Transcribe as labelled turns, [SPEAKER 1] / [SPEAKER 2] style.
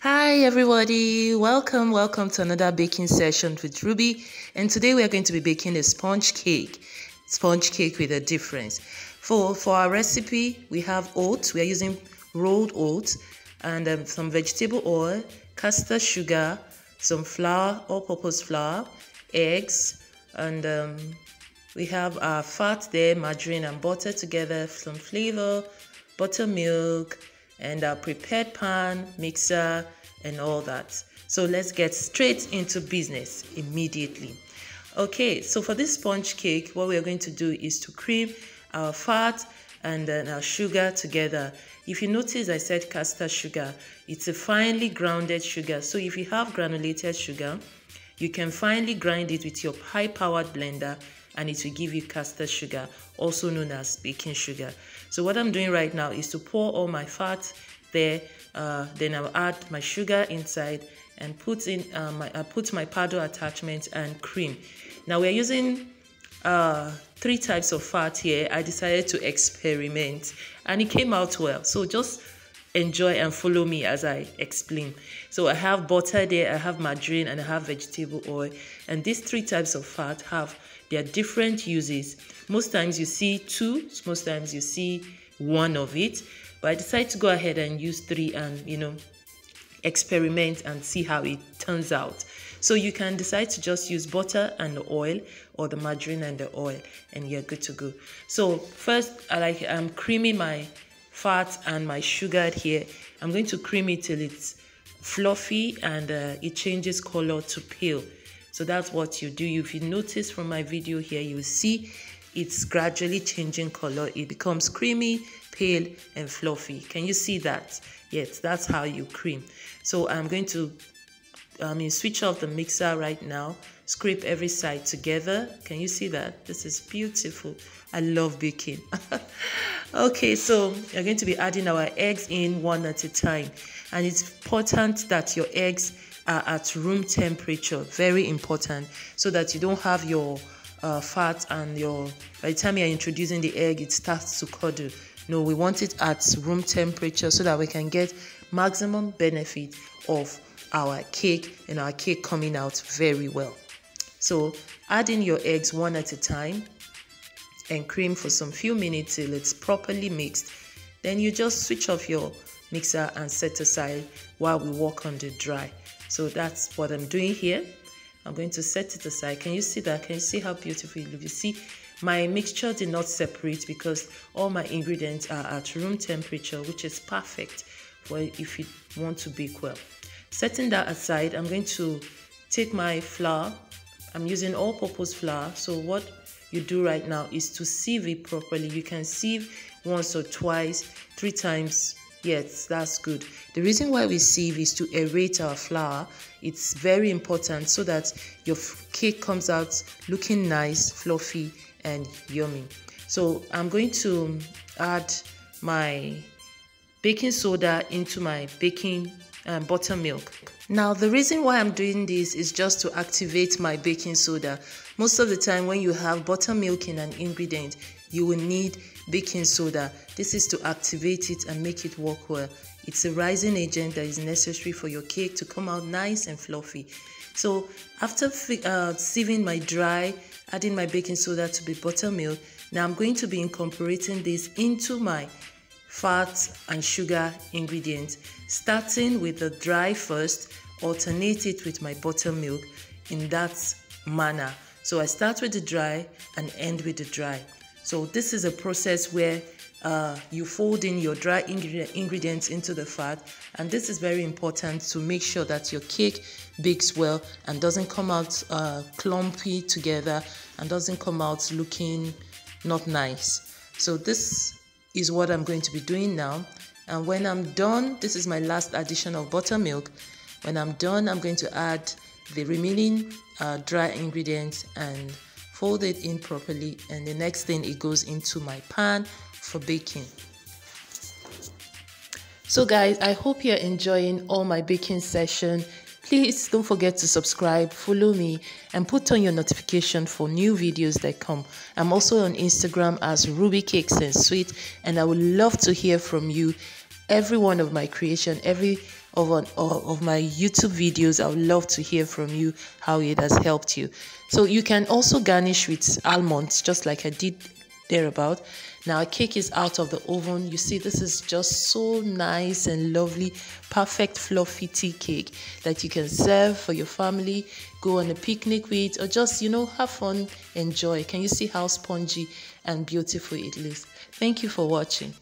[SPEAKER 1] Hi everybody, welcome to another baking session with Ruby, and today we are going to be baking a sponge cake with a difference. For our recipe, we have oats. We are using rolled oats and some vegetable oil, castor sugar, some flour, all-purpose flour, eggs, and we have our fat there, margarine and butter together, some flavor, buttermilk, and our prepared pan, mixer, and all that. So let's get straight into business immediately. Okay, so for this sponge cake, what we're going to do is to cream our fat and then our sugar together. If you notice, I said castor sugar. It's a finely grounded sugar. So if you have granulated sugar, you can finely grind it with your high-powered blender and it will give you castor sugar, also known as baking sugar. So what I'm doing right now is to pour all my fat there, then I'll add my sugar inside and put my paddle attachment and cream. Now we're using 3 types of fat here. I decided to experiment and it came out well. So just enjoy and follow me as I explain. So I have butter there, I have margarine, and I have vegetable oil. And these 3 types of fat have their different uses. Most times you see 2, most times you see 1 of it. But I decided to go ahead and use 3 and, experiment and see how it turns out. So you can decide to just use butter and the oil or the margarine and the oil and you're good to go. So first, I'm creaming my fat and my sugar here. I'm going to cream it till it's fluffy and it changes color to pale. So that's what you do. If you notice from my video here, you will see it's gradually changing color. It becomes creamy, pale, and fluffy. Can you see that? Yes, that's how you cream. So I'm going to switch off the mixer right now, scrape every side together. Can you see that? This is beautiful. I love baking. Okay, so we're going to be adding our eggs in one at a time. And it's important that your eggs are at room temperature. Very important, so that you don't have your fat and by the time you're introducing the egg, it starts to curdle. No, we want it at room temperature so that we can get maximum benefit of our cake and our cake coming out very well. So add in your eggs one at a time and cream for some few minutes till it's properly mixed. Then you just switch off your mixer and set aside while we work on the dry. So that's what I'm doing here. I'm going to set it aside. Can you see that? Can you see how beautiful it looks? You see, my mixture did not separate because all my ingredients are at room temperature, which is perfect for if you want to bake well. Setting that aside, I'm going to take my flour. I'm using all-purpose flour. So what you do right now is to sieve it properly. You can sieve once or twice, 3 times. Yes, that's good. The reason why we sieve is to aerate our flour. It's very important so that your cake comes out looking nice, fluffy, and yummy. So I'm going to add my baking soda into my baking buttermilk. Now the reason why I'm doing this is just to activate my baking soda. Most of the time when you have buttermilk in an ingredient, you will need baking soda. This is to activate it and make it work well. It's a rising agent that is necessary for your cake to come out nice and fluffy. So after sieving my dry, adding my baking soda to the buttermilk, now I'm going to be incorporating this into my fat and sugar ingredients, starting with the dry first, alternate it with my buttermilk in that manner. So I start with the dry and end with the dry. So this is a process where you fold in your dry ingredients into the fat, and this is very important to make sure that your cake bakes well and doesn't come out clumpy together and doesn't come out looking not nice. So this is what I'm going to be doing now, and when I'm done, this is my last addition of buttermilk. When I'm done, I'm going to add the remaining dry ingredients and fold it in properly, and the next thing, it goes into my pan for baking. So guys, I hope you're enjoying all my baking session. Please don't forget to subscribe, follow me, and put on your notification for new videos that come. I'm also on Instagram as Ruby Cakes and Sweet, and I would love to hear from you. every one of my creation, every of my YouTube videos. I would love to hear from you how it has helped you. So you can also garnish with almonds, just like I did thereabout. Now our cake is out of the oven. You see, this is just so nice and lovely, perfect fluffy tea cake that you can serve for your family, go on a picnic with, or just, have fun, enjoy. Can you see how spongy and beautiful it looks? Thank you for watching.